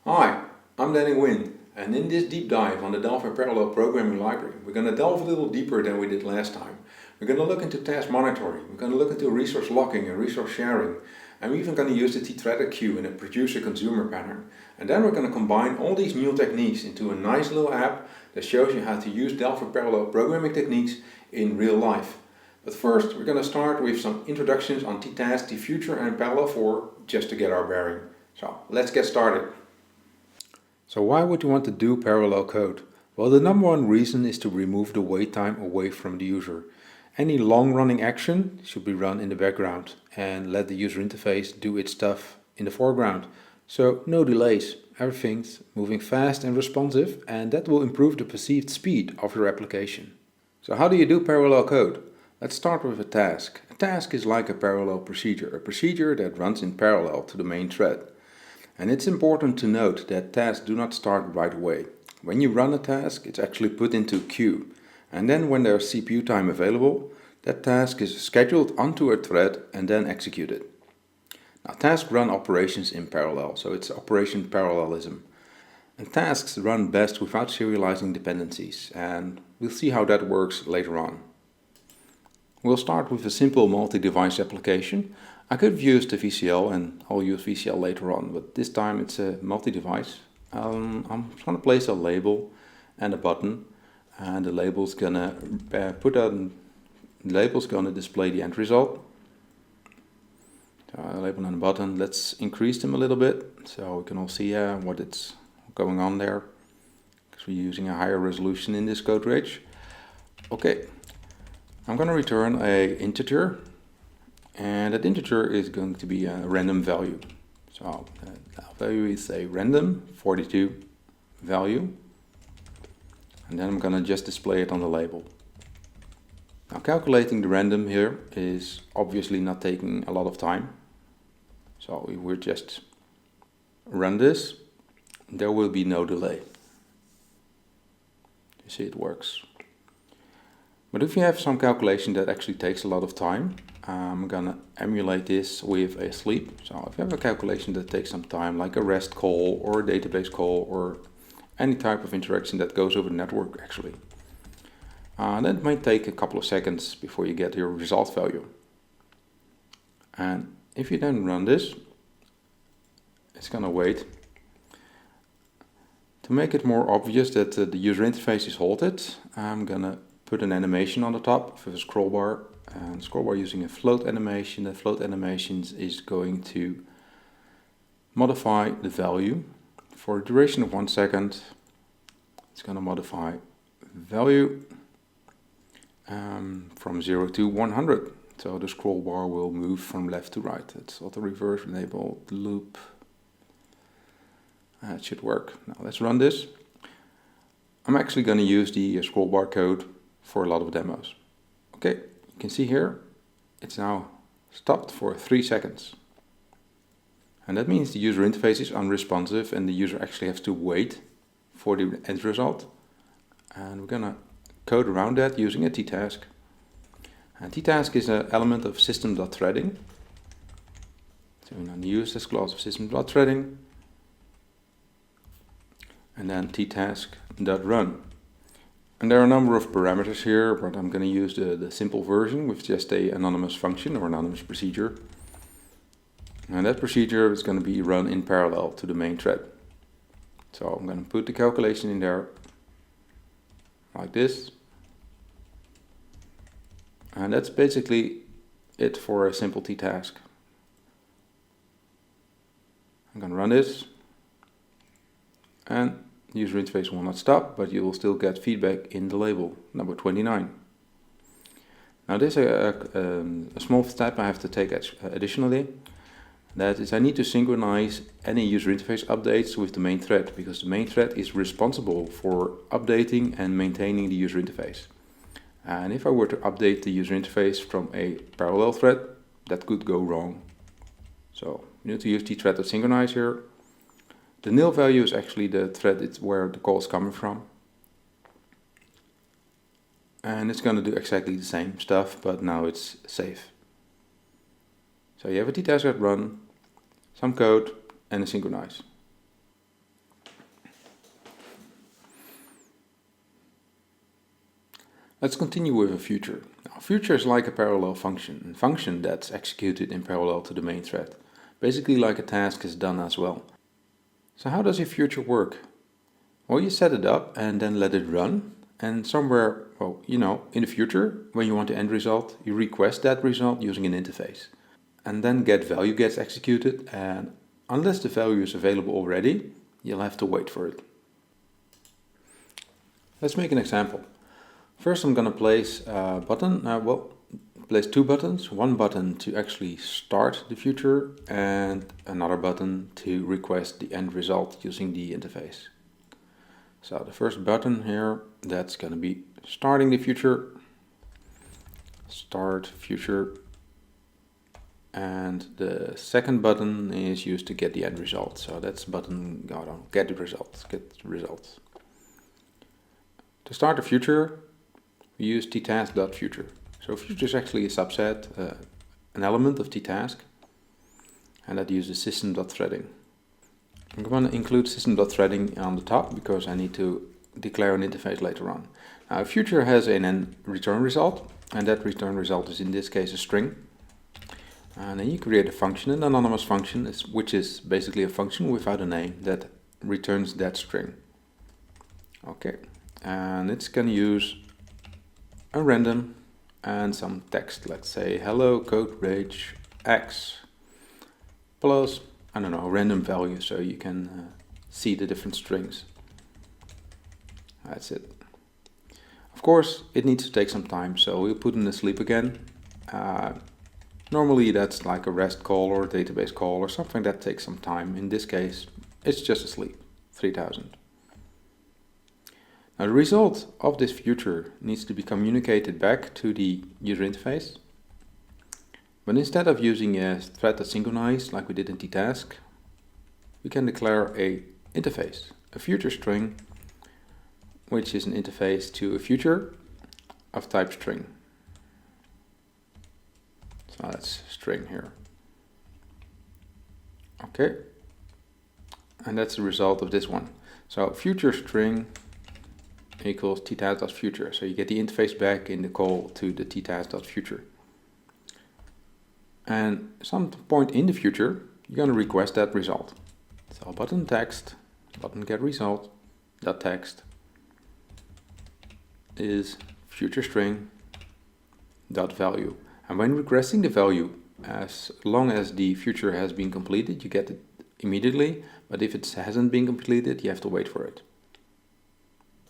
Hi, I'm Danny Wynn, and in this deep dive on the Delphi Parallel Programming Library, we're going to delve a little deeper than we did last time. We're going to look into task monitoring, we're going to look into resource locking and resource sharing, and we're even going to use the TThreaded queue in a producer-consumer pattern. And then we're going to combine all these new techniques into a nice little app that shows you how to use Delphi Parallel programming techniques in real life. But first, we're going to start with some introductions on TTask, TFuture and Parallel.For just to get our bearing. So let's get started. So why would you want to do parallel code? Well, the number one reason is to remove the wait time away from the user. Any long-running action should be run in the background and let the user interface do its stuff in the foreground. So no delays, everything's moving fast and responsive, and that will improve the perceived speed of your application. So how do you do parallel code? Let's start with a task. A task is like a parallel procedure, a procedure that runs in parallel to the main thread. And it's important to note that tasks do not start right away. When you run a task, it's actually put into a queue. And then when there's CPU time available, that task is scheduled onto a thread and then executed. Now, tasks run operations in parallel, so it's operation parallelism. And tasks run best without serializing dependencies, and we'll see how that works later on. We'll start with a simple multi-device application. I could have used the VCL, and I'll use VCL later on, but this time it's a multi-device. I'm going to place a label and a button, and the label's gonna display the end result. So a label and a button. Let's increase them a little bit so we can all see what it's going on there, because we're using a higher resolution in this CodeRage. Okay. I'm going to return an integer, and that integer is going to be a random value. So that value is a random 42 value, and then I'm going to just display it on the label. Now, calculating the random here is obviously not taking a lot of time, so we will just run this. There will be no delay. You see, it works. But if you have some calculation that actually takes a lot of time, I'm gonna emulate this with a sleep. So if you have a calculation that takes some time, like a REST call or a database call or any type of interaction that goes over the network actually, then it might take a couple of seconds before you get your result value. And if you then run this, it's gonna wait. To make it more obvious that the user interface is halted, I'm gonna put an animation on the top with a scroll bar, and scroll bar using a float animation. The float animation is going to modify the value for a duration of 1 second. It's going to modify value from 0 to 100. So the scroll bar will move from left to right. It's auto reverse enable loop. It should work. Now let's run this. I'm actually going to use the scroll bar code for a lot of demos. Okay, you can see here, it's now stopped for 3 seconds. And that means the user interface is unresponsive and the user actually has to wait for the end result. And we're gonna code around that using a TTask. And TTask is an element of system.threading. So we're gonna use this class of system.threading. And then TTask.run. And there are a number of parameters here, but I'm going to use the simple version with just an anonymous function or anonymous procedure. And that procedure is going to be run in parallel to the main thread. So I'm going to put the calculation in there like this. And that's basically it for a simple TTask. I'm going to run this. And the user interface will not stop, but you will still get feedback in the label, number 29. Now there's a small step I have to take additionally. That is, I need to synchronize any user interface updates with the main thread, because the main thread is responsible for updating and maintaining the user interface. And if I were to update the user interface from a parallel thread, that could go wrong. So you need to use tthread to synchronize here. The nil value is actually the thread where the call is coming from. And it's going to do exactly the same stuff, but now it's safe. So you have a TTask run, some code, and a synchronize. Let's continue with a future. Now, a future is like a parallel function, a function that's executed in parallel to the main thread. Basically like a task is done as well. So how does your future work? Well, you set it up and then let it run. And somewhere, in the future, when you want the end result, you request that result using an interface. And then getValue gets executed, and unless the value is available already, you'll have to wait for it. Let's make an example. First I'm going to place a button, place two buttons, one button to actually start the future and another button to request the end result using the interface. So the first button here, that's going to be starting the future, start future, and the second button is used to get the end result. So that's button get the results, To start the future, we use TTask.future. So future is actually a subset, an element of TTask, and that uses system.threading. I'm going to include system.threading on the top because I need to declare an interface later on. Now, future has an return result, and that return result is in this case a string. And then you create a function, an anonymous function, which is basically a function without a name that returns that string. Okay, and it's going to use a random and some text. Let's say hello CodeRage X plus, random value, so you can see the different strings. That's it. Of course, it needs to take some time, so we'll put in the sleep again. Normally that's like a REST call or a database call or something that takes some time. In this case, it's just a sleep, 3000. Now the result of this future needs to be communicated back to the user interface. But instead of using a thread.synchronize like we did in TTask, we can declare a interface, a future string, which is an interface to a future of type string. So that's string here. Okay, and that's the result of this one. So future string equals TTask.future. So you get the interface back in the call to the TTask.future. And some point in the future, you're going to request that result. So button text, button get result, dot text is future string dot value. And when requesting the value, as long as the future has been completed, you get it immediately. But if it hasn't been completed, you have to wait for it.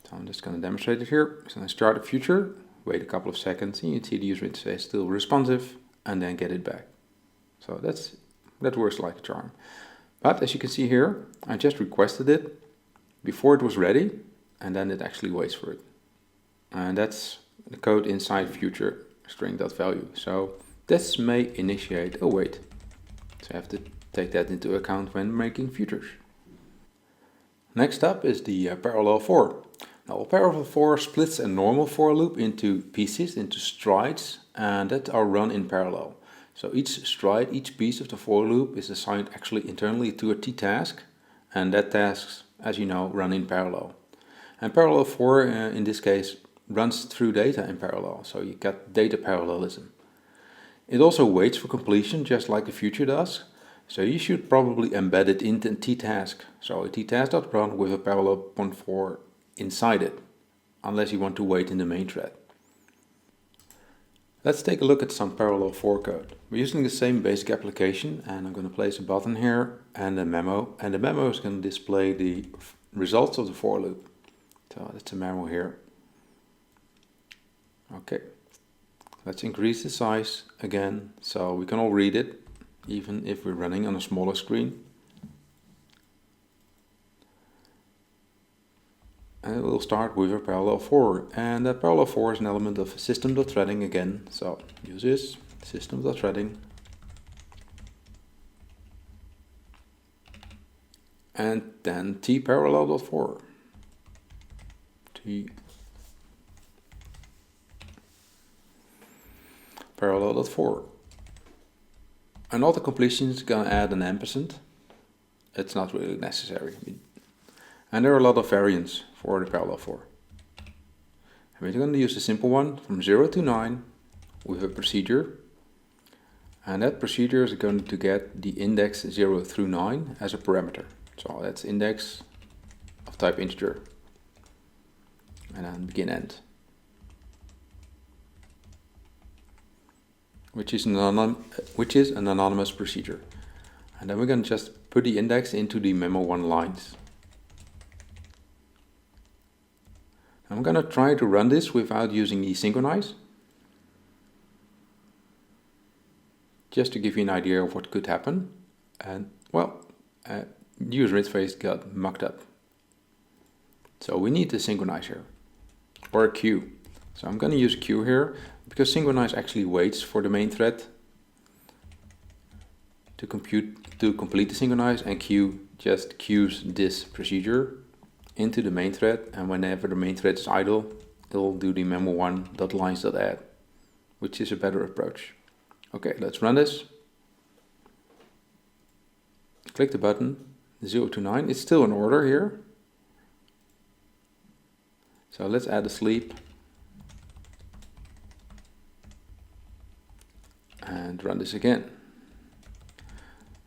So I'm just going to demonstrate it here. So I start the future, wait a couple of seconds, and you see the user interface still responsive, and then get it back. So that works like a charm. But as you can see here, I just requested it before it was ready, and then it actually waits for it. And that's the code inside future string.value. So this may initiate a wait. So I have to take that into account when making futures. Next up is the Parallel.For. Now, Parallel.For splits a normal for loop into pieces, into strides, and that are run in parallel. So each stride, each piece of the for loop is assigned actually internally to a TTask, and that tasks, as you know, run in parallel. And Parallel.For in this case runs through data in parallel, so you get data parallelism. It also waits for completion just like the future does, so you should probably embed it into TTask. So a TTask.run with a Parallel.For inside it, unless you want to wait in the main thread. Let's take a look at some Parallel.For code. We're using the same basic application, and I'm going to place a button here and a memo, and the memo is going to display the results of the for loop. So that's a memo here. Okay, let's increase the size again so we can all read it, even if we're running on a smaller screen. And we'll start with a Parallel.For, and that Parallel.For is an element of system.threading again, so use this system.threading, and then Parallel.For. Parallel.For. And all the completions is going to add an ampersand. It's not really necessary. And there are a lot of variants for the Parallel.For. We're going to use a simple one from 0 to 9 with a procedure. And that procedure is going to get the index 0 through 9 as a parameter. So that's index of type integer. And then begin end. Which is an anonymous procedure. And then we're going to just put the index into the memo1 lines. I'm going to try to run this without using the synchronize. Just to give you an idea of what could happen. And well, user interface got mucked up. So we need to synchronize here. Or a queue. So I'm going to use a queue here, because synchronize actually waits for the main thread to complete the synchronize, and queue just queues this procedure into the main thread, and whenever the main thread is idle, it'll do the memo1.lines.add, which is a better approach. Okay, let's run this. Click the button, 0 to 9. It's still in order here. So let's add a sleep. And run this again.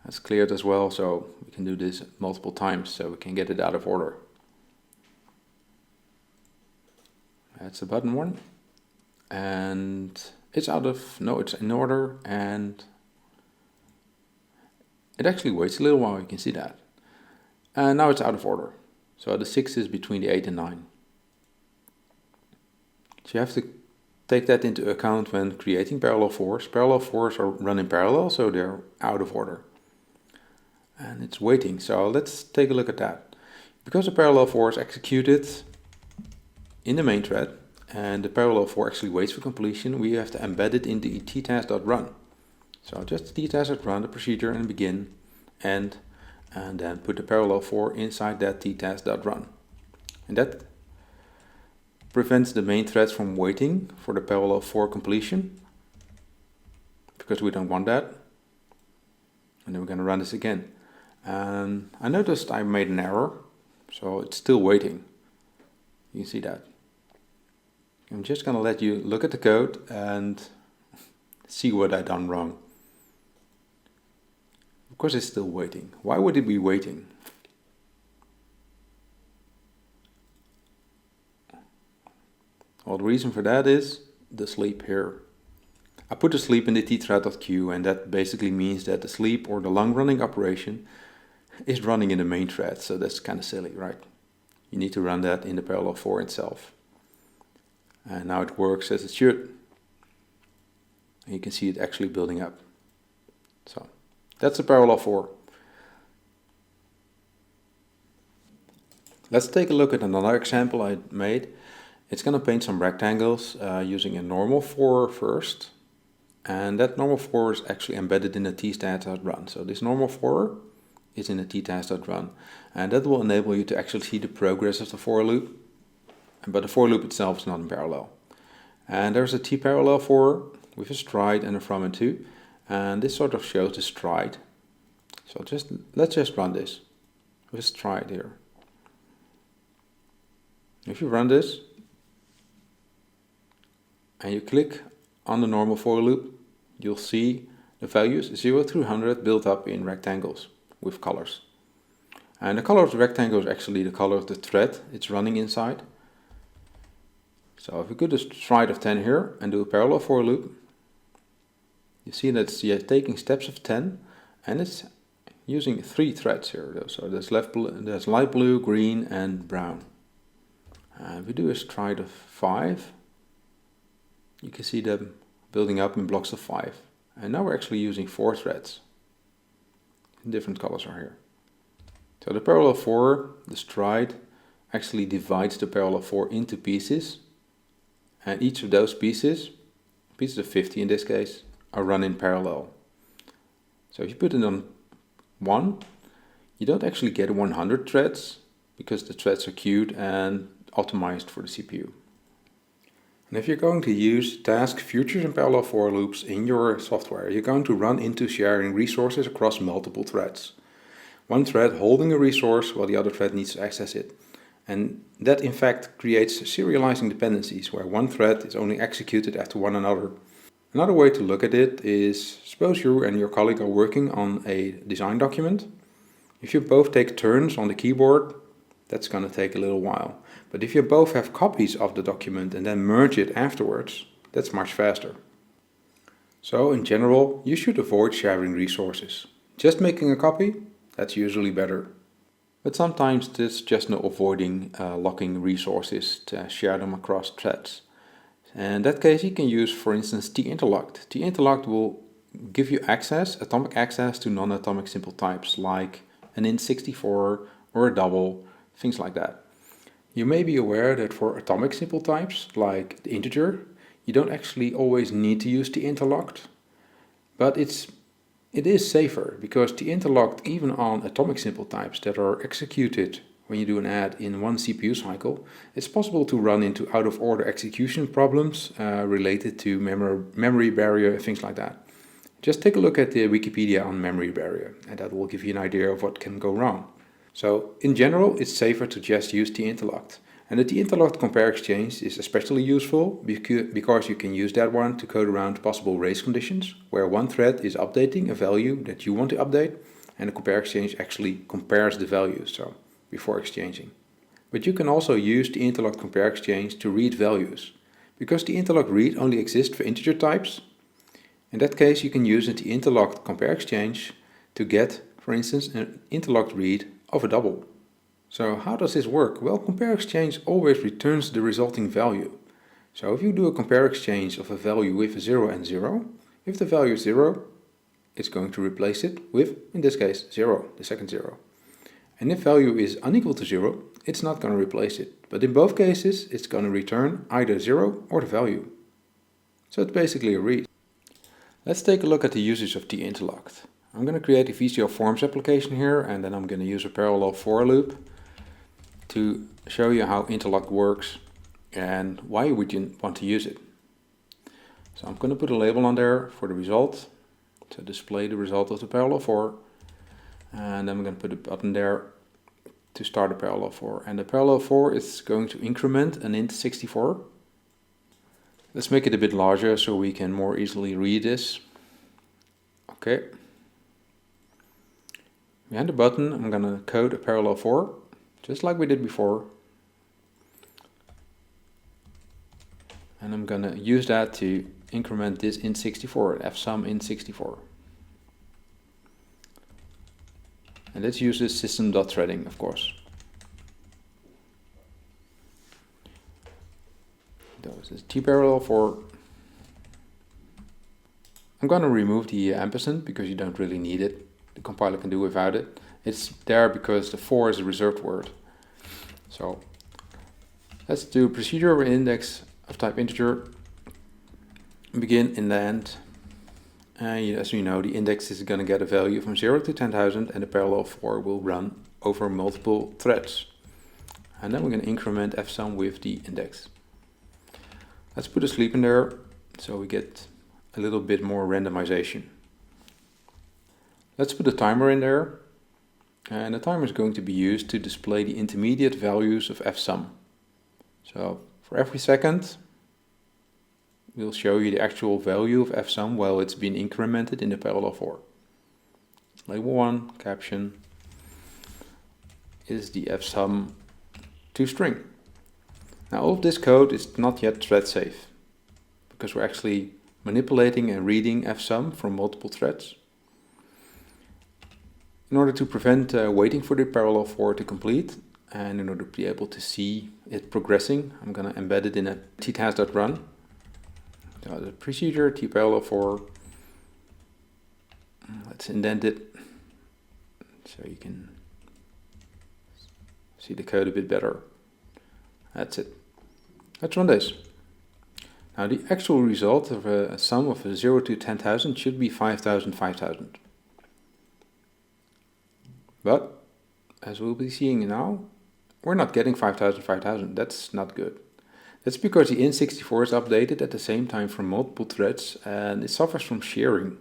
That's cleared as well, so we can do this multiple times so we can get it out of order. That's the button one. And it's it's in order, and it actually waits a little while, you can see that. And now it's out of order. So the 6 is between the 8 and 9. So you have to take that into account when creating Parallel.Fors. Parallel.Fors are run in parallel, so they're out of order. And it's waiting, so let's take a look at that. Because the Parallel.For is executed in the main thread, and the Parallel.For actually waits for completion, we have to embed it in the TTask.run. So just TTask.run, the procedure, and begin, end, and then put the Parallel.For inside that TTask.run. And that prevents the main threads from waiting for the Parallel.For completion, because we don't want that. And then we're going to run this again. And I noticed I made an error, so it's still waiting. You can see that. I'm just going to let you look at the code and see what I've done wrong. Of course it's still waiting. Why would it be waiting? Well, the reason for that is the sleep here. I put the sleep in the tthread.queue, and that basically means that the sleep or the long running operation is running in the main thread, so that's kind of silly, right? You need to run that in the Parallel.For itself. And now it works as it should. And you can see it actually building up. So that's the Parallel.For. Let's take a look at another example I made. It's going to paint some rectangles using a normal for first. And that normal for is actually embedded in the TTask.run. So this normal for is in the TTask.run. And that will enable you to actually see the progress of the for loop. But the for loop itself is not in parallel. And there's a T-Parallel.For with a stride and a from and to. And this sort of shows the stride. So let's just run this with a stride here. If you run this, and you click on the normal for loop, you'll see the values 0 through 100 built up in rectangles with colors. And the color of the rectangle is actually the color of the thread it's running inside. So if we go to stride of 10 here and do a parallel for loop, you see that it's taking steps of 10, and it's using 3 threads here. So there's light blue, green, and brown. And we do a stride of 5. You can see them building up in blocks of 5. And now we're actually using 4 threads. Different colors are here. So the Parallel.For, the stride, actually divides the Parallel.For into pieces. And each of those pieces of 50 in this case, are run in parallel. So if you put it on 1, you don't actually get 100 threads, because the threads are queued and optimized for the CPU. And if you're going to use task futures and Parallel.For loops in your software, you're going to run into sharing resources across multiple threads. One thread holding a resource while the other thread needs to access it. And that in fact creates serializing dependencies where one thread is only executed after one another. Another way to look at it is, suppose you and your colleague are working on a design document. If you both take turns on the keyboard, that's going to take a little while. But if you both have copies of the document and then merge it afterwards, that's much faster. So in general, you should avoid sharing resources. Just making a copy, that's usually better. But sometimes there's just no avoiding locking resources to share them across threads. And in that case you can use, for instance, TInterlocked. TInterlocked will give you access, atomic access to non-atomic simple types like an int64 or a double, things like that. You may be aware that for atomic simple types like the integer, you don't actually always need to use TInterlocked, but it is safer because TInterlocked, even on atomic simple types that are executed when you do an add in one CPU cycle, it's possible to run into out of order execution problems related to memory barrier, things like that. Just take a look at the Wikipedia on memory barrier and that will give you an idea of what can go wrong. So in general, it's safer to just use TInterlocked. And the TInterlocked compare exchange is especially useful because you can use that one to code around possible race conditions, where one thread is updating a value that you want to update, and the compare exchange actually compares the values, so before exchanging. But you can also use the TInterlocked compare exchange to read values. Because the TInterlocked read only exists for integer types, in that case you can use the TInterlocked compare exchange to get, for instance, an interlocked read of a double. So how does this work? Well, compare exchange always returns the resulting value. So if you do a compare exchange of a value with 0 and 0, if the value is 0, it's going to replace it with, in this case, 0, the second 0. And if value is unequal to 0, it's not going to replace it. But in both cases, it's going to return either 0 or the value. So it's basically a read. Let's take a look at the usage of TInterlocked. I'm going to create a VCO Forms application here, and then I'm going to use a Parallel.For loop to show you how interlocked works and why would you want to use it. So I'm going to put a label on there for the result to display the result of the Parallel.For, and then I'm going to put a button there to start a Parallel.For, and the Parallel.For is going to increment an int64. Let's make it a bit larger so we can more easily read this. Okay. Behind the button I'm going to code a Parallel.For, just like we did before. And I'm going to use that to increment this int64, fsum int64. And let's use this system.threading, of course. This is tParallel.For. I'm going to remove the ampersand because you don't really need it. The compiler can do without it. It's there because the for is a reserved word. So let's do procedure over index of type integer, begin in the end. And as you know, the index is going to get a value from 0 to 10,000 and the Parallel.For will run over multiple threads. And then we're going to increment fsum with the index. Let's put a sleep in there so we get a little bit more randomization. Let's put a timer in there, and the timer is going to be used to display the intermediate values of fsum. So for every second we'll show you the actual value of fsum while it's been incremented in the Parallel.For. Label 1, caption, is the fsum to string. Now all of this code is not yet thread safe, because we're actually manipulating and reading fsum from multiple threads. In order to prevent waiting for the Parallel.For to complete, and in order to be able to see it progressing, I'm going to embed it in a TTask.run. So the procedure tParallel.For, let's indent it so you can see the code a bit better. That's it. Let's run this. Now the actual result of a sum of 0 to 10,000 should be 5,000, 5,000. But as we'll be seeing now, we're not getting 5,000, 5,000. That's not good. That's because the int64 is updated at the same time from multiple threads and it suffers from sharing,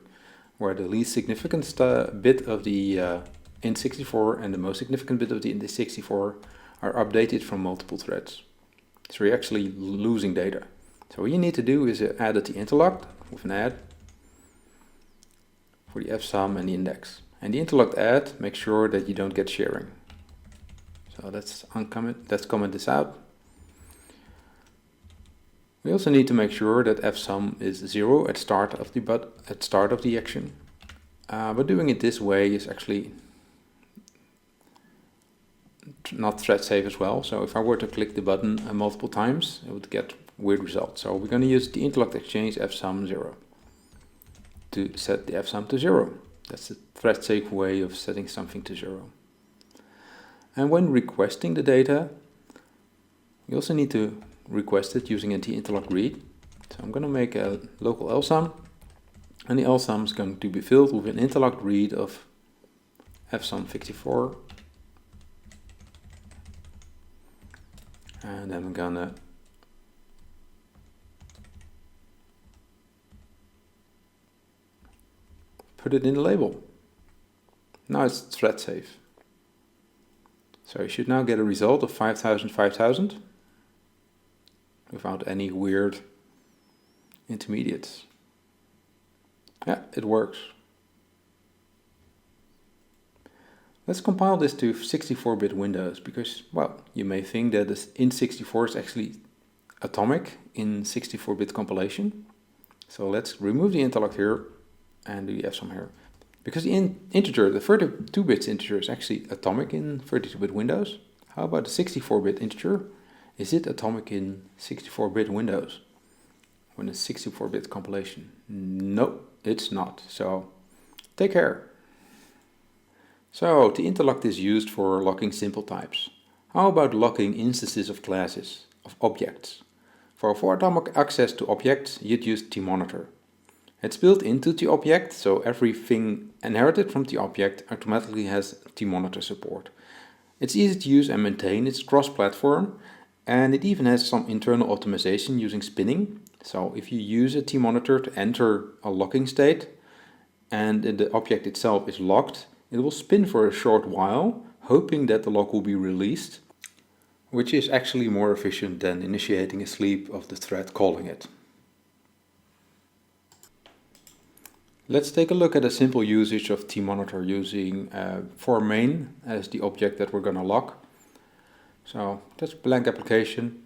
where the least significant bit of the int64 and the most significant bit of the int64 are updated from multiple threads. So you're actually losing data. So what you need to do is add a TInterlocked with an add for the fsum and the index. And the interlocked add makes sure that you don't get sharing. So let's comment this out. We also need to make sure that fsum is 0 at start of the action. But doing it this way is actually not thread safe as well. So if I were to click the button multiple times, it would get weird results. So we're going to use the interlocked exchange fsum 0 to set the fsum to 0. That's the thread safe way of setting something to 0. And when requesting the data, we also need to request it using a TInterlocked read. So I'm going to make a local lsum, and the lsum is going to be filled with an interlocked read of fsum64. And then I'm gonna put it in the label. Now it's thread safe. So you should now get a result of 5000, 5000 without any weird intermediates. Yeah, it works. Let's compile this to 64-bit Windows because, well, you may think that this int64 is actually atomic in 64-bit compilation. So let's remove the interlock here and do the fsum here. Because the integer, the 32-bit integer is actually atomic in 32-bit Windows. How about the 64-bit integer? Is it atomic in 64-bit Windows? When it's 64-bit compilation? No, it's not. So take care. So TInterlocked is used for locking simple types. How about locking instances of classes, of objects? For atomic access to objects, you'd use TMonitor. It's built into the object, so everything inherited from the object automatically has TMonitor support. It's easy to use and maintain, it's cross-platform, and it even has some internal optimization using spinning. So if you use a TMonitor to enter a locking state, and the object itself is locked, it will spin for a short while, hoping that the lock will be released, which is actually more efficient than initiating a sleep of the thread calling it. Let's take a look at a simple usage of TMonitor using for main as the object that we're going to lock. So that's a blank application,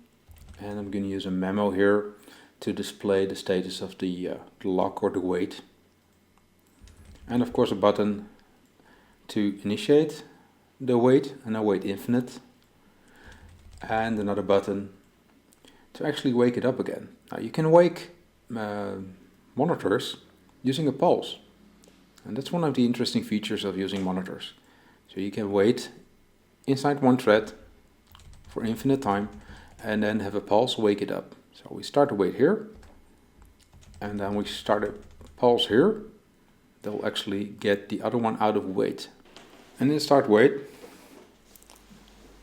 and I'm going to use a memo here to display the status of the lock or the wait. And of course a button to initiate the wait and await infinite, and another button to actually wake it up again. Now you can wake monitors using a pulse, and that's one of the interesting features of using monitors. So you can wait inside one thread for infinite time and then have a pulse wake it up. So we start the wait here, and then we start a pulse here. That will actually get the other one out of wait. And in start wait,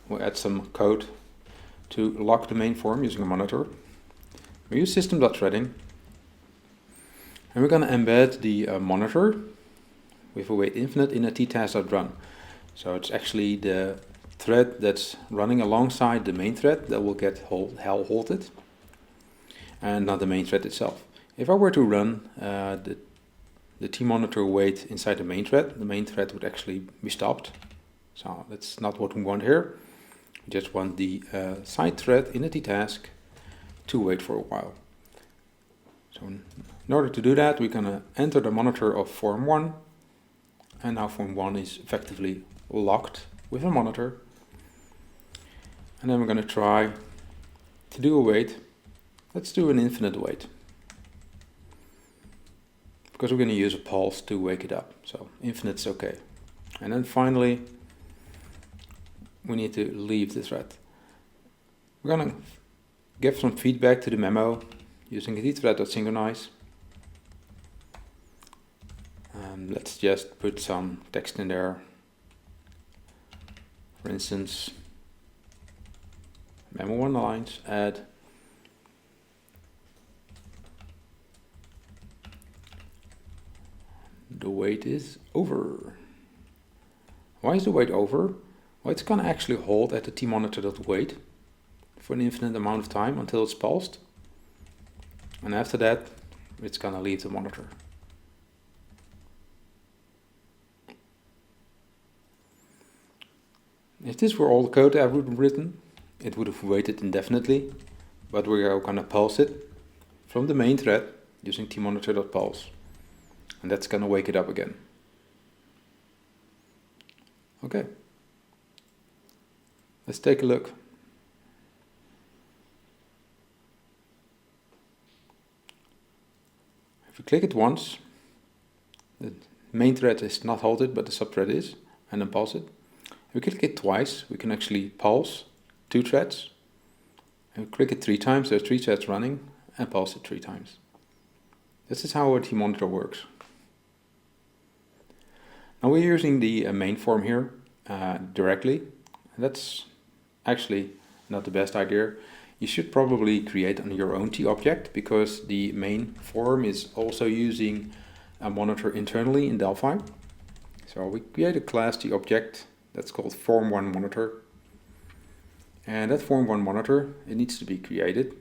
we'll add some code to lock the main form using a monitor. We use system.threading, and we're going to embed the monitor with await infinite in a TTask.run. So it's actually the thread that's running alongside the main thread that will get halted, and not the main thread itself. If I were to run the TMonitor wait inside the main thread would actually be stopped. So that's not what we want here. We just want the side thread in the TTask to wait for a while. So in order to do that, we're going to enter the monitor of form 1, and now form 1 is effectively locked with a monitor. And then we're going to try to do a wait. Let's do an infinite wait, because we're going to use a pulse to wake it up. So infinite's okay. And then finally, we need to leave the thread. We're going to give some feedback to the memo using thread.synchronize. Let's just put some text in there. For instance, memo 1 lines, add the wait is over. Why is the wait over? Well, it's going to actually hold at the TMonitor.wait for an infinite amount of time until it's pulsed. And after that, it's going to leave the monitor. If this were all the code I would have written, it would have waited indefinitely, but we are going to pulse it from the main thread using tmonitor.pulse. And that's going to wake it up again. Okay. Let's take a look. If we click it once, the main thread is not halted, but the subthread is, and then pulse it. If we click it twice, we can actually pulse 2 threads. And we click it 3 times, there's 3 threads running, and pulse it 3 times. This is how a TMonitor works. Now we're using the main form here directly. That's actually not the best idea. You should probably create on your own TObject, because the main form is also using a monitor internally in Delphi. So we create a class TObject that's called form1monitor. And that form1monitor, it needs to be created.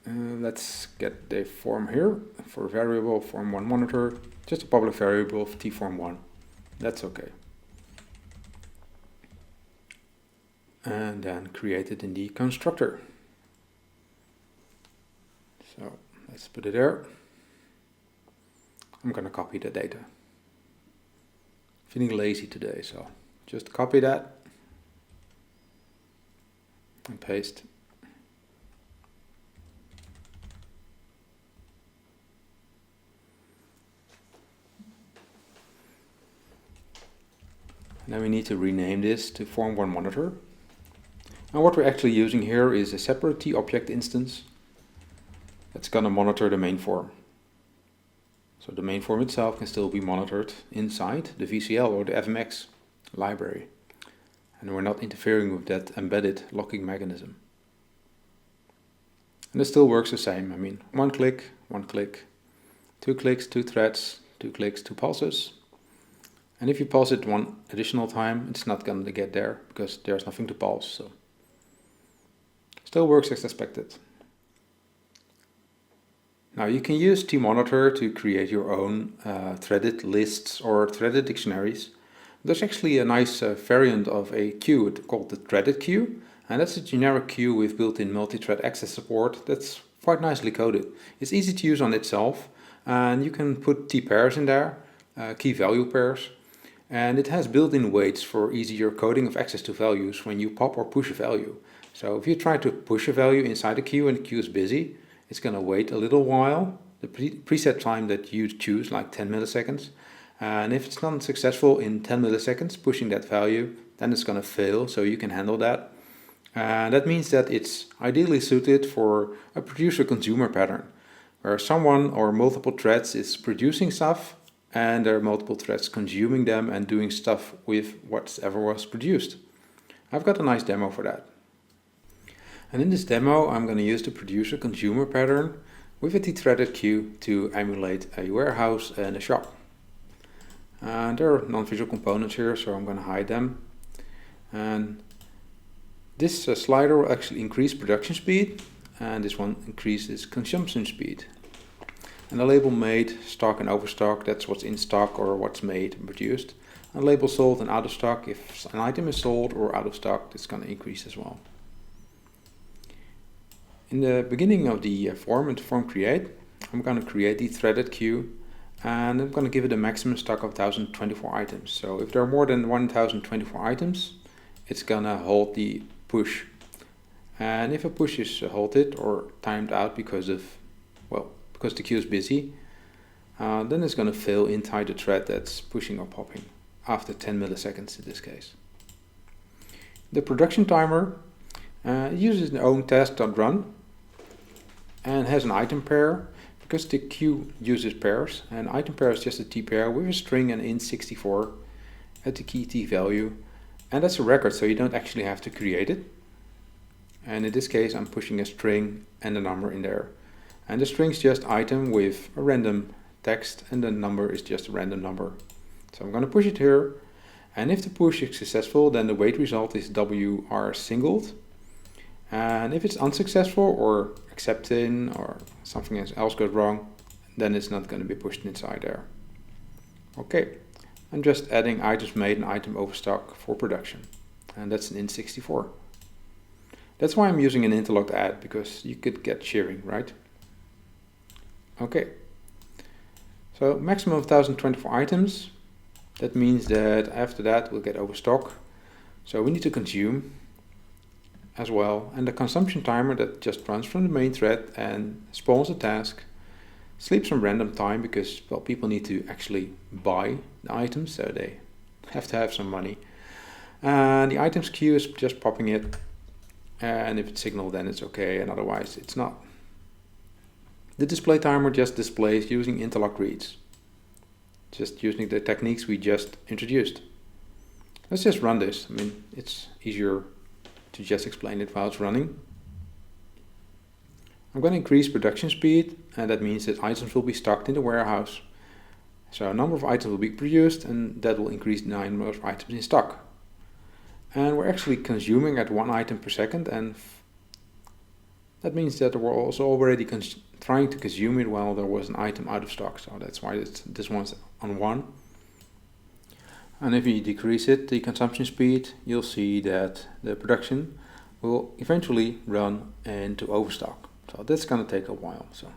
Let's get the form here for variable form1monitor, just a public variable of tform1. That's okay. And then create it in the constructor. So let's put it there. I'm going to copy the data. Feeling lazy today, so just copy that and paste. Now we need to rename this to form1monitor. And what we're actually using here is a separate TObject instance that's going to monitor the main form. So the main form itself can still be monitored inside the VCL or the FMX library. And we're not interfering with that embedded locking mechanism. And it still works the same. I mean, 1 click, 1 click, 2 clicks, 2 threads, 2 clicks, 2 pulses. And if you pulse it 1 additional time, it's not going to get there because there's nothing to pulse. So still works as expected. Now you can use TMonitor to create your own threaded lists or threaded dictionaries. There's actually a nice variant of a queue called the threaded queue, and that's a generic queue with built-in multi-thread access support that's quite nicely coded. It's easy to use on itself, and you can put T pairs in there, key value pairs, and it has built-in waits for easier coding of access to values when you pop or push a value. So if you try to push a value inside the queue and the queue is busy, it's going to wait a little while, the preset time that you choose, like 10 milliseconds. And if it's not successful in 10 milliseconds pushing that value, then it's going to fail, so you can handle that. That means that it's ideally suited for a producer-consumer pattern, where someone or multiple threads is producing stuff, and there are multiple threads consuming them and doing stuff with whatever was produced. I've got a nice demo for that. And in this demo, I'm going to use the producer-consumer pattern with a T-threaded queue to emulate a warehouse and a shop. And there are non-visual components here, so I'm going to hide them. And this slider will actually increase production speed, and this one increases consumption speed. And the label made, stock and overstock, that's what's in stock or what's made and produced. And label sold and out of stock, if an item is sold or out of stock, it's going to increase as well. In the beginning of the form, in the form create, I'm going to create the threaded queue, and I'm going to give it a maximum stock of 1024 items. So if there are more than 1024 items, it's going to hold the push. And if a push is halted or timed out because the queue is busy, then it's going to fail inside the thread that's pushing or popping after 10 milliseconds in this case. The production timer uses its own task.run and has an item pair, because the queue uses pairs, and item pair is just a T pair with a string and int64 at the key T value, and that's a record, so you don't actually have to create it. And in this case I'm pushing a string and a number in there, and the string is just item with a random text, and the number is just a random number. So I'm going to push it here, And if the push is successful, then the wait result is WR singled. And if it's unsuccessful or accepting or something else goes wrong, then it's not going to be pushed inside there. Okay, I'm just adding items made and item overstock for production. And that's an int64. That's why I'm using an interlocked add, because you could get shearing, right? Okay, so maximum of 1024 items. That means that after that we'll get overstock. So we need to consume as well. And the consumption timer that just runs from the main thread and spawns a task, sleeps on random time because, well, people need to actually buy the items, so they have to have some money. And the items queue is just popping it. And if it's signaled, then it's okay, and otherwise it's not. The display timer just displays using interlock reads, just using the techniques we just introduced. Let's just run this. I mean, it's easier to just explain it while it's running. I'm going to increase production speed, and that means that items will be stocked in the warehouse. So a number of items will be produced, and that will increase the number of items in stock. And we're actually consuming at 1 item per second, and that means that we're also already trying to consume it while there was an item out of stock. So that's why this one's on 1. And if you decrease it, the consumption speed, you'll see that the production will eventually run into overstock. So that's going to take a while. So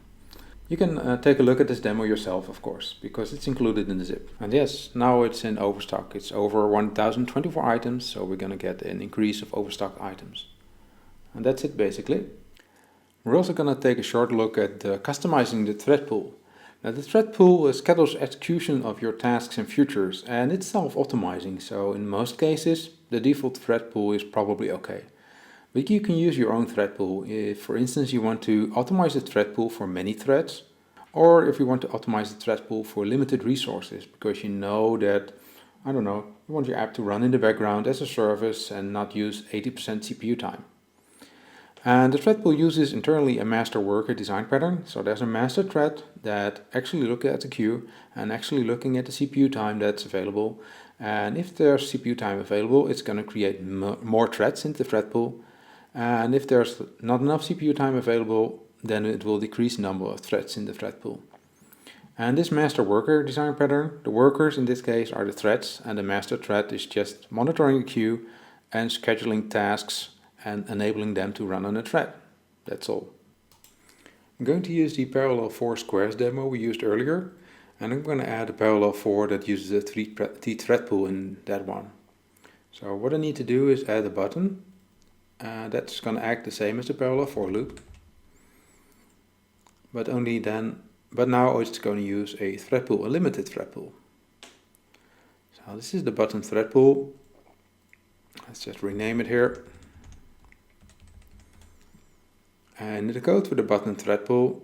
you can take a look at this demo yourself, of course, because it's included in the zip. And yes, now it's in overstock. It's over 1024 items, so we're going to get an increase of overstock items. And that's it basically. We're also going to take a short look at customizing the thread pool. Now the thread pool schedules execution of your tasks and futures, and it's self-optimizing, so in most cases the default thread pool is probably okay. But you can use your own thread pool if, for instance, you want to optimize the thread pool for many threads, or if you want to optimize the thread pool for limited resources, because you know that, I don't know, you want your app to run in the background as a service and not use 80% CPU time. And the thread pool uses internally a master worker design pattern. So there's a master thread that actually looks at the queue and actually looking at the CPU time that's available. And if there's CPU time available, it's going to create more threads into the thread pool. And if there's not enough CPU time available, then it will decrease the number of threads in the thread pool. And this master worker design pattern, the workers in this case are the threads, and the master thread is just monitoring the queue and scheduling tasks and enabling them to run on a thread. That's all. I'm going to use the Parallel.For squares demo we used earlier, and I'm going to add a Parallel.For that uses a ThreadPool in that one. So what I need to do is add a button that's going to act the same as the Parallel.For loop, but now it's going to use a thread pool, a limited thread pool. So this is the button thread pool. Let's just rename it here. And in the code for the button thread pool,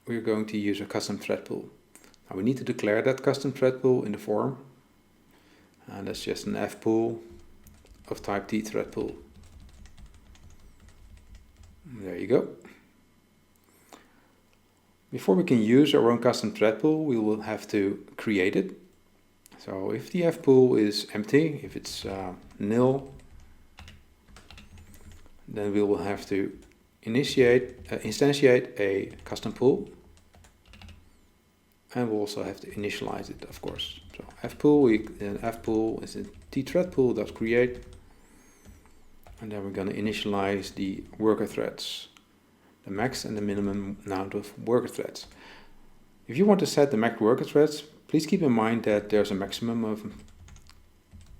we're going to use a custom thread pool. Now we need to declare that custom thread pool in the form, and that's just an f pool of type TThreadPool. There you go. Before we can use our own custom thread pool, we will have to create it. So if the f pool is empty, if it's nil, then we will have to instantiate a custom pool, and we'll also have to initialize it, of course. So fpool is a tthreadpool.create, and then we're going to initialize the worker threads, the max and the minimum amount of worker threads. If you want to set the max worker threads, please keep in mind that there's a maximum of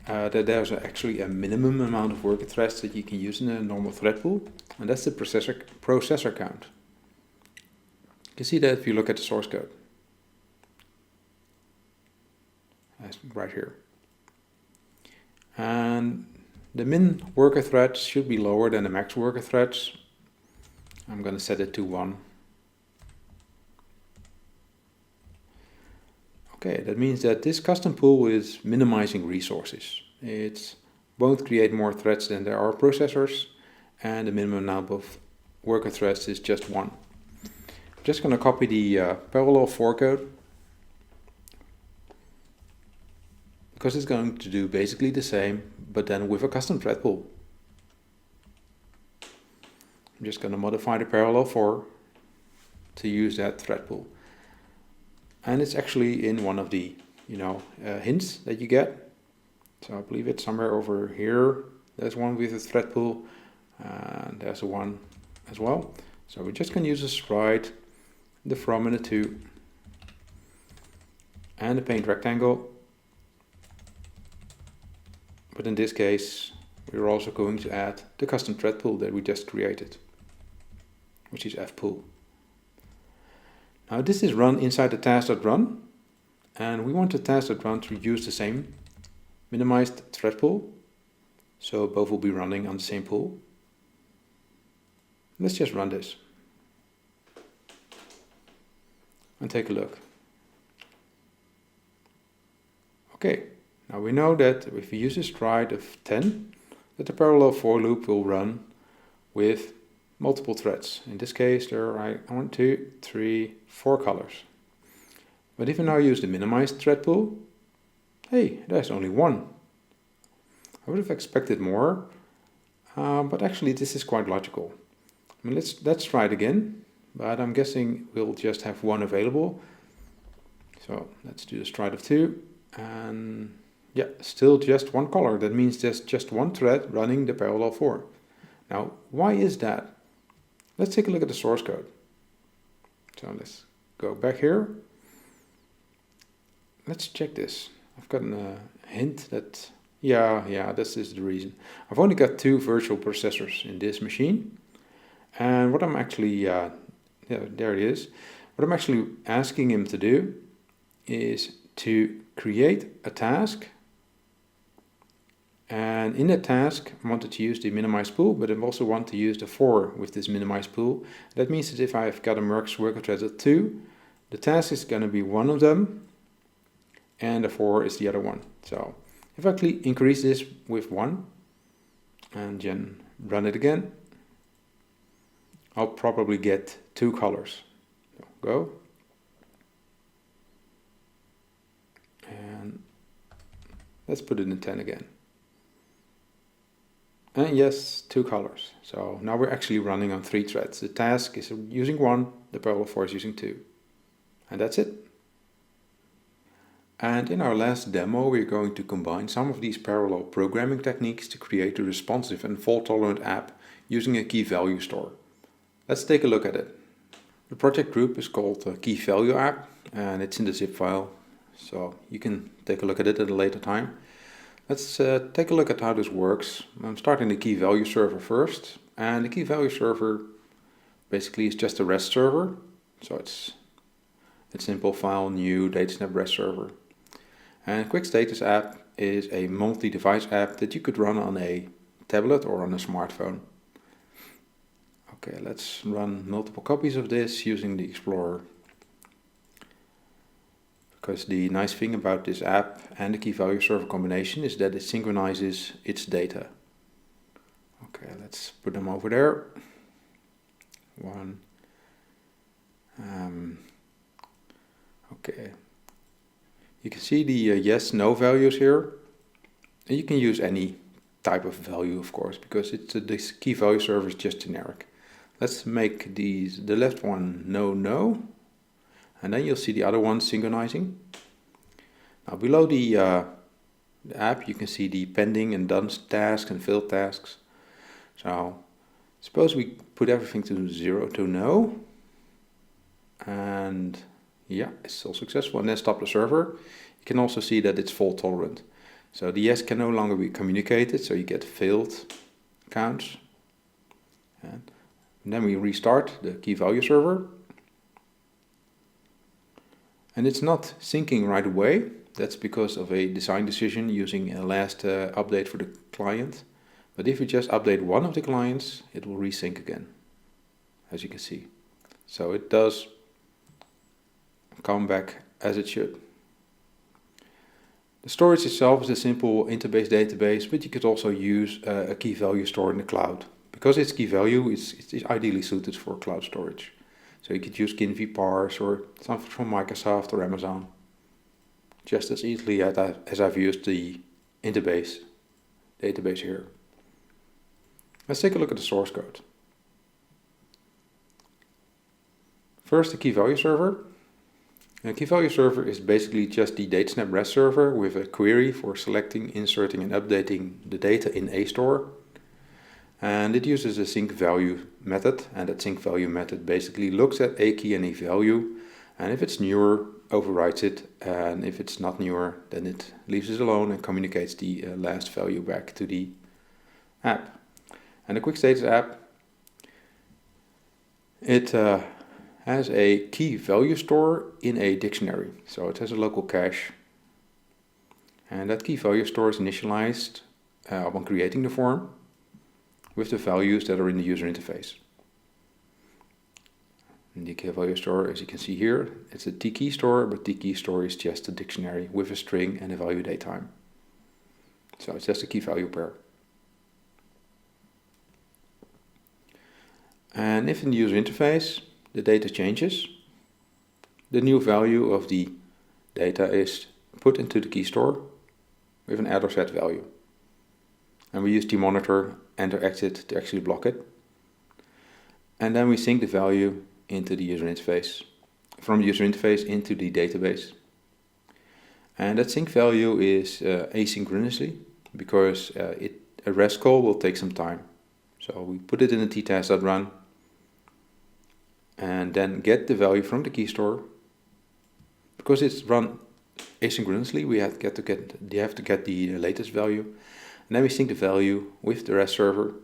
actually a minimum amount of worker threads that you can use in a normal thread pool, and that's the processor count. You can see that if you look at the source code. That's right here. And the min worker threads should be lower than the max worker threads. I'm going to set it to 1. Okay, that means that this custom pool is minimizing resources. It won't create more threads than there are processors, and the minimum number of worker threads is just 1. I'm just going to copy the Parallel.For code. because it's going to do basically the same, but then with a custom thread pool. I'm just going to modify the Parallel.For to use that thread pool. And it's actually in one of the hints that you get. So I believe it's somewhere over here. There's one with a thread pool, and there's one as well. So we're just going to use the sprite, the from and the to, and the paint rectangle. But in this case, we're also going to add the custom thread pool that we just created, which is fpool. Now this is run inside the task.run, and we want the task.run to use the same minimized thread pool, so both will be running on the same pool. Let's just run this and take a look. Okay, now we know that if we use a stride of 10, that the Parallel.For loop will run with multiple threads. In this case there are 1, 2, 3, 4 colors. But if we now use the minimized thread pool, hey, there's only one. I would have expected more, but actually this is quite logical. I mean, let's try it again, but I'm guessing we'll just have one available. So let's do a stride of 2, and yeah, still just one color. That means there's just one thread running the Parallel.For. Now, why is that? Let's take a look at the source code. So let's go back here. Let's check this. I've gotten a hint that, yeah, this is the reason. I've only got 2 virtual processors in this machine. And what I'm actually, there it is. What I'm actually asking him to do is to create a task. And in that task, I wanted to use the minimized pool, but I also want to use the for with this minimized pool. That means that if I've got a merge worker thread of 2, the task is going to be one of them, and the for is the other one. So if I increase this with 1, and then run it again, I'll probably get 2 colors. So go. And let's put it in 10 again. And yes, 2 colors. So now we're actually running on 3 threads. The task is using 1, the Parallel.For is using 2. And that's it. And in our last demo, we're going to combine some of these parallel programming techniques to create a responsive and fault-tolerant app using a key value store. Let's take a look at it. The project group is called Key Value App, and it's in the zip file, so you can take a look at it at a later time. Let's take a look at how this works. I'm starting the key value server first, and the key value server basically is just a REST server, so it's a simple file, new datesnap REST server. And Quick Status app is a multi-device app that you could run on a tablet or on a smartphone. Okay, let's run multiple copies of this using the Explorer. Because the nice thing about this app and the key value server combination is that it synchronizes its data. Okay, let's put them over there. 1. Okay. You can see the yes, no values here. And you can use any type of value, of course, because this key value server is just generic. Let's make the left one no, no. And then you'll see the other one synchronizing. Now below the app you can see the pending and done tasks and failed tasks. So suppose we put everything to 0 to no. And yeah, it's still successful. And then stop the server. You can also see that it's fault tolerant. So the yes can no longer be communicated, so you get failed counts. And then we restart the key value server. And it's not syncing right away. That's because of a design decision using a last update for the client. But if you just update one of the clients, it will resync again, as you can see. So it does come back as it should. The storage itself is a simple interbase database, but you could also use a key value store in the cloud. Because it's key value, it's ideally suited for cloud storage. So you could use KinVParse or something from Microsoft or Amazon. just as easily as I've used the database here. Let's take a look at the source code. First, the key value server. A key value server is basically just the DataSnap REST server with a query for selecting, inserting and updating the data in a store. And it uses a sync value method, and that sync value method basically looks at a key and a value, and if it's newer, overwrites it, and if it's not newer, then it leaves it alone and communicates the last value back to the app. And the Quick Status app, it has a key value store in a dictionary. So it has a local cache. And that key value store is initialized upon creating the form with the values that are in the user interface. And the key value store, as you can see here, it's a T-key store, but T-key store is just a dictionary with a string and a value datetime. So it's just a key value pair. And if in the user interface the data changes, the new value of the data is put into the key store with an add or set value. And we use TMonitor, enter, exit to actually block it. And then we sync the value into the user interface, from the user interface into the database. And that sync value is asynchronously, because a REST call will take some time. So we put it in a TTask.run, and then get the value from the key store. Because it's run asynchronously, you have to get the latest value, and then we sync the value with the REST server.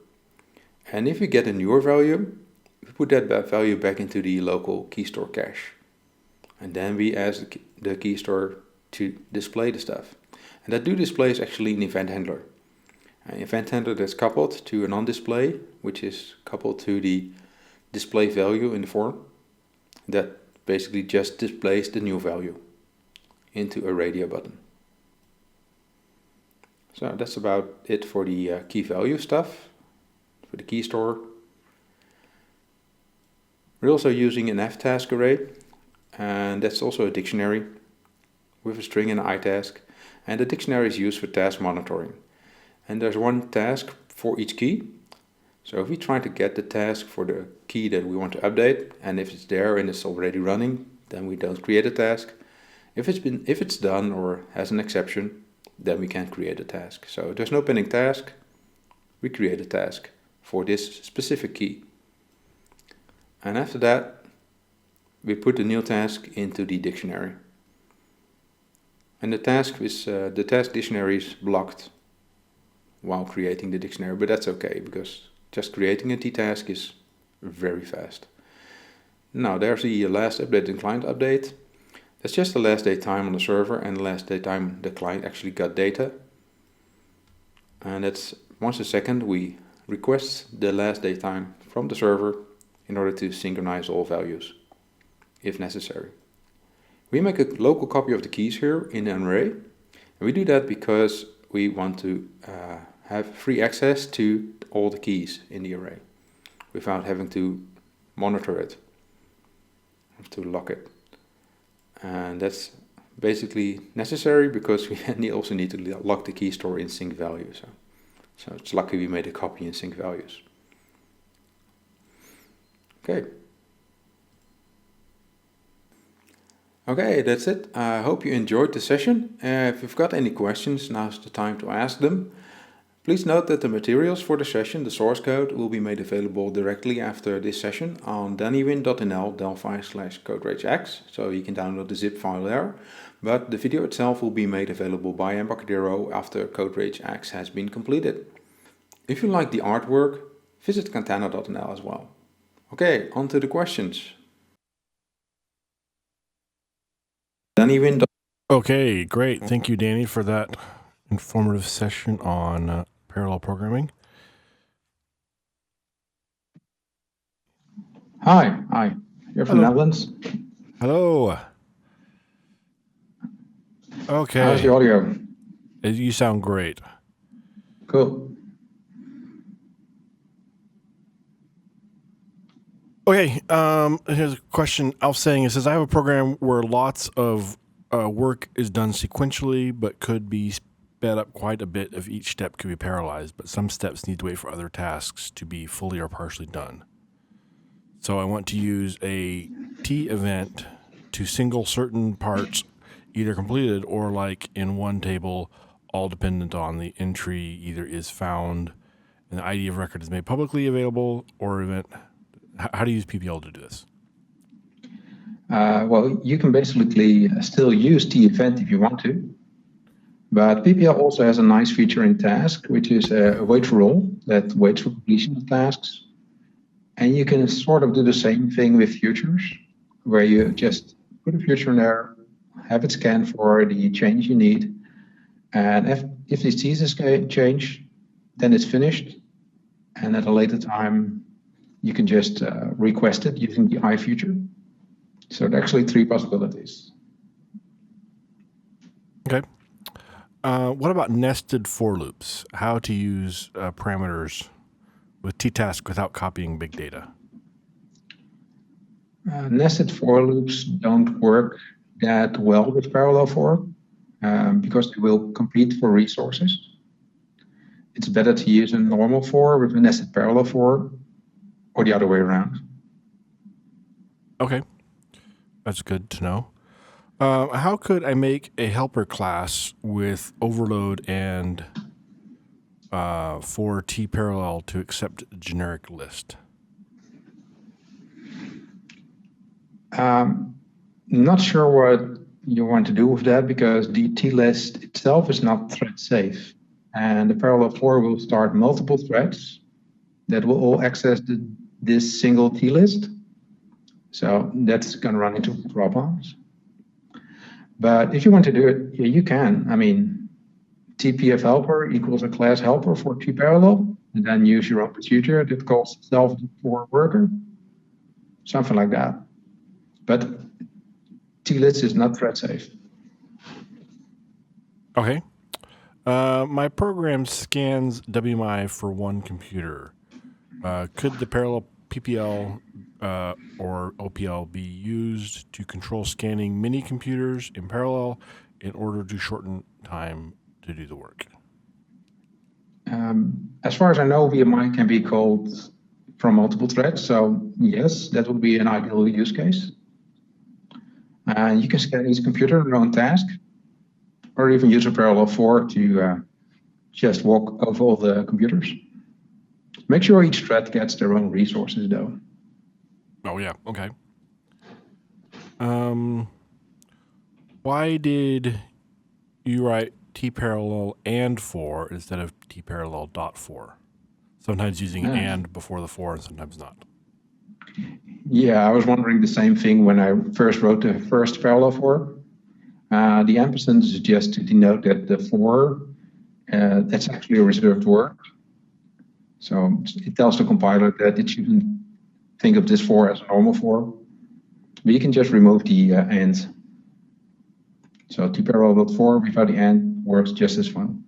And if we get a newer value, we put that value back into the local key store cache, and then we ask the key store to display the stuff. And that do display is actually an event handler. An event handler that's coupled to a non-display, which is coupled to the display value in the form, that basically just displays the new value into a radio button. So that's about it for the key value stuff, for the key store. We're also using an ITask array, and that's also a dictionary with a string and an ITask, and the dictionary is used for task monitoring. And there's one task for each key. So if we try to get the task for the key that we want to update, and if it's there and it's already running, then we don't create a task. If it's done or has an exception, then we can't create a task. So if there's no pending task, we create a task for this specific key. And after that, we put the new task into the dictionary. And the task dictionary is blocked while creating the dictionary, but that's okay, because just creating a TTask is very fast. Now there's the last update and client update. That's just the last date time on the server and the last date time the client actually got data. And that's once a second we request the last date time from the server in order to synchronize all values if necessary. We make a local copy of the keys here in an array, and we do that because we want to have free access to all the keys in the array without having to monitor it, have to lock it. And that's basically necessary because we also need to lock the key store in sync value. So it's lucky we made a copy in sync values. Okay, that's it. I hope you enjoyed the session. If you've got any questions, now's the time to ask them. Please note that the materials for the session, the source code, will be made available directly after this session on dannywin.nl Delphi/CodeRage X, so you can download the zip file there. But the video itself will be made available by Embarcadero after CodeRage X has been completed. If you like the artwork, visit cantana.nl as well. Okay, on to the questions. Danny. Okay, great. Thank you, Danny, for that informative session on parallel programming. Hi. You're from the Netherlands? Hello. Okay. How's the audio? You sound great. Cool. Okay, here's a question Alf saying. It says, I have a program where lots of work is done sequentially, but could be sped up quite a bit if each step could be parallelized, but some steps need to wait for other tasks to be fully or partially done. So I want to use a T event to single certain parts either completed or, like in one table, all dependent on the entry either is found and the ID of record is made publicly available or event. How do you use PPL to do this? Well, you can basically still use T event if you want to, but PPL also has a nice feature in Task, which is a wait for all that waits for completion of tasks. And you can sort of do the same thing with futures, where you just put a future in there, have it scan for the change you need, and if these thesis change, then it's finished, and at a later time, you can just request it using the iFuture. So there are actually 3 possibilities. Okay. What about nested for loops? How to use parameters with TTask without copying big data? Nested for loops don't work that well with Parallel.For because they will compete for resources. It's better to use a normal for with a nested Parallel.For or the other way around. Okay. That's good to know. How could I make a helper class with overload and for T-parallel to accept a generic list? Not sure what you want to do with that because the T-list itself is not thread safe. And the Parallel.For will start multiple threads that will all access this single T-list. So that's going to run into problems. But if you want to do it, yeah, you can. I mean, TPF helper equals a class helper for T-parallel, and then use your own procedure that calls itself for worker, something like that. But T-list is not thread safe. Okay. My program scans WMI for one computer. Could the parallel PPL or OPL be used to control scanning many computers in parallel in order to shorten time to do the work? As far as I know, VMI can be called from multiple threads. So yes, that would be an ideal use case. You can scan each computer in their own task, or even use a Parallel.For to just walk over all the computers. Make sure each thread gets their own resources, though. Oh, yeah. Okay. Why did you write T-parallel and for instead of T-parallel.for? Sometimes using and before the for and sometimes not. Yeah, I was wondering the same thing when I first wrote the first Parallel.For. The ampersand is just to denote that the for, that's actually a reserved word. So it tells the compiler that it shouldn't think of this for as a normal for. But you can just remove the and. So T-parallel.For without the and works just as fine.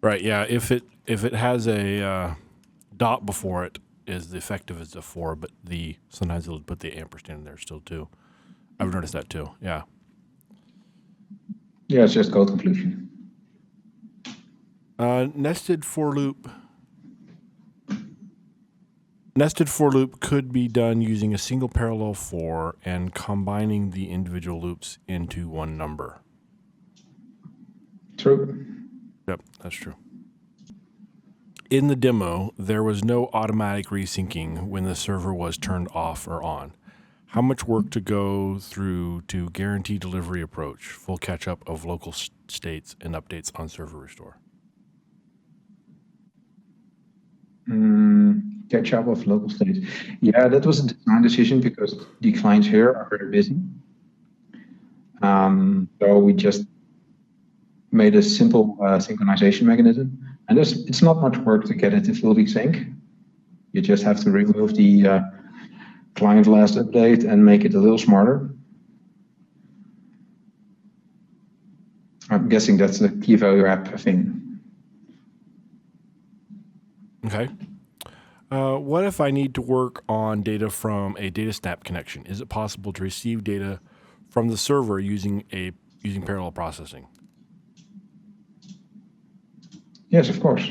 Right, yeah. If it has a dot before it, is the effective as a for, but sometimes it'll put the ampersand in there still too. I've noticed that too. Yeah. Yeah, it's just code completion. Nested for loop. Nested for loop could be done using a single parallel for and combining the individual loops into one number. True. Yep, that's true. In the demo, there was no automatic resyncing when the server was turned off or on. How much work to go through to guarantee delivery approach, full catch-up of local states and updates on server restore? Catch up of local states. Yeah, that was a design decision because the clients here are very busy. So we just made a simple synchronization mechanism. And it's not much work to get it to fully sync. You just have to remove the client last update and make it a little smarter. I'm guessing that's the key value app thing. Okay. What if I need to work on data from a data snap connection? Is it possible to receive data from the server using parallel processing? Yes, of course.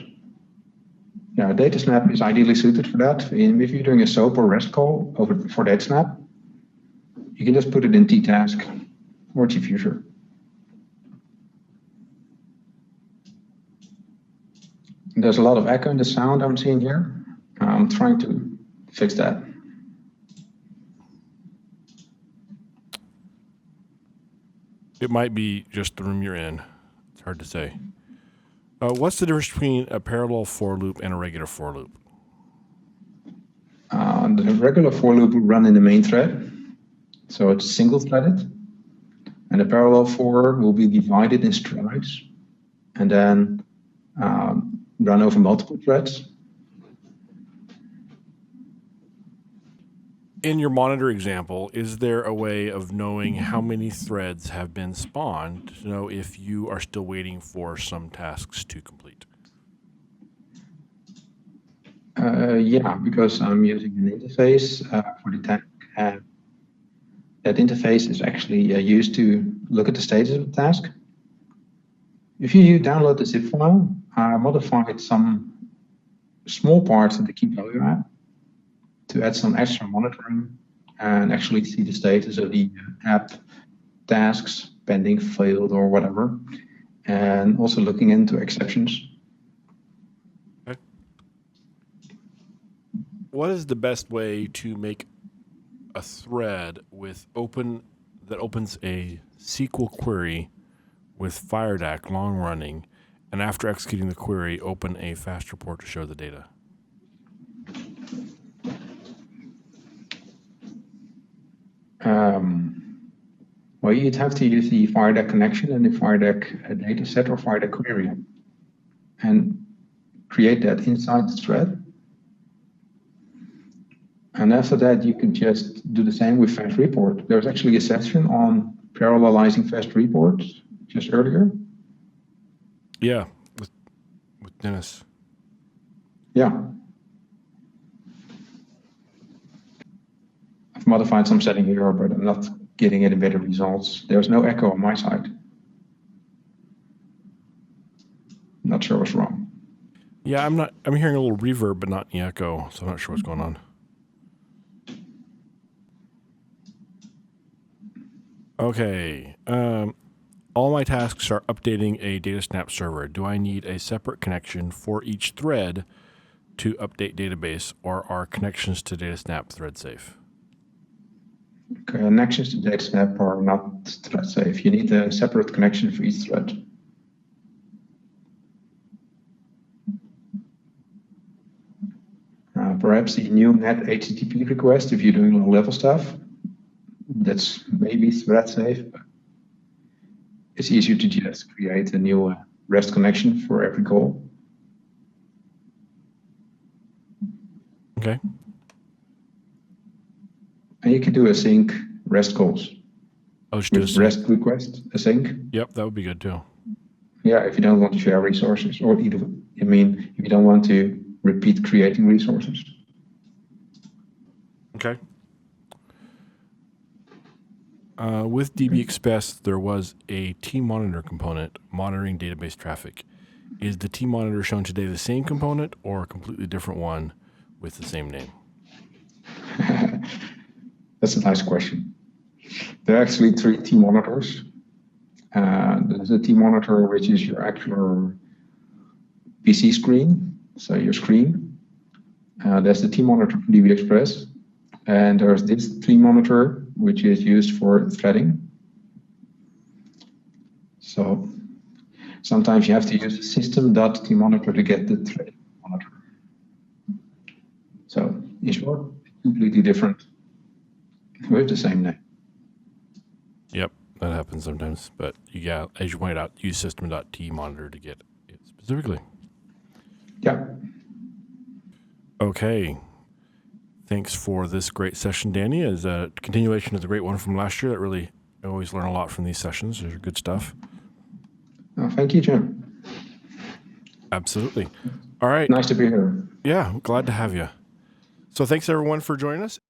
Yeah, data snap is ideally suited for that. If you're doing a SOAP or REST call for data snap, you can just put it in TTask or TFuture. There's a lot of echo in the sound I'm seeing here. I'm trying to fix that. It might be just the room you're in. It's hard to say. What's the difference between a parallel for loop and a regular for loop? The regular for loop will run in the main thread, so it's single-threaded. And the parallel for will be divided in strides and then run over multiple threads. In your monitor example, is there a way of knowing how many threads have been spawned to know if you are still waiting for some tasks to complete? Yeah, because I'm using an interface for the task. That interface is actually used to look at the status of the task. If you download the zip file, I modified some small parts of the key value app to add some extra monitoring and actually see the status of the app tasks, pending, failed, or whatever, and also looking into exceptions. Okay. What is the best way to make a thread that opens a SQL query with FireDAC long running, and after executing the query, open a fast report to show the data? Well, you'd have to use the FireDAC connection and the FireDAC dataset or FireDAC query and create that inside the thread. And after that, you can just do the same with fast report. There's actually a session on parallelizing fast reports just earlier. Yeah, with Dennis. Yeah. I've modified some setting here, but I'm not getting any better results. There's no echo on my side. Not sure what's wrong. Yeah, I'm hearing a little reverb, but not any echo, so I'm not sure what's going on. Okay. All my tasks are updating a data snap server. Do I need a separate connection for each thread to update database, or are connections to data snap thread safe? Connections to data snap are not thread safe. You need a separate connection for each thread. Perhaps the new net HTTP request, if you're doing low-level stuff, that's maybe thread safe. It's easier to just create a new REST connection for every call. Okay. And you can do async REST calls. With REST request, async. Yep, that would be good too. Yeah, if you don't want to share resources, or either, if you don't want to repeat creating resources. Okay. With DB Express, there was a TMonitor component monitoring database traffic. Is the TMonitor shown today the same component or a completely different one with the same name? That's a nice question. There are actually 3 TMonitors. There's a TMonitor, which is your actual PC screen, so your screen. There's the TMonitor for DB Express. And there's this TMonitor, which is used for threading. So sometimes you have to use system.tmonitor to get the thread monitor. So in short, completely different with the same name. Yep, that happens sometimes. But yeah, as you pointed out, use system.tmonitor to get it specifically. Yeah. Okay. Thanks for this great session, Danny. As a continuation of the great one from last year, I always learn a lot from these sessions. They're good stuff. Thank you, Jim. Absolutely. All right. Nice to be here. Yeah, glad to have you. So thanks everyone for joining us.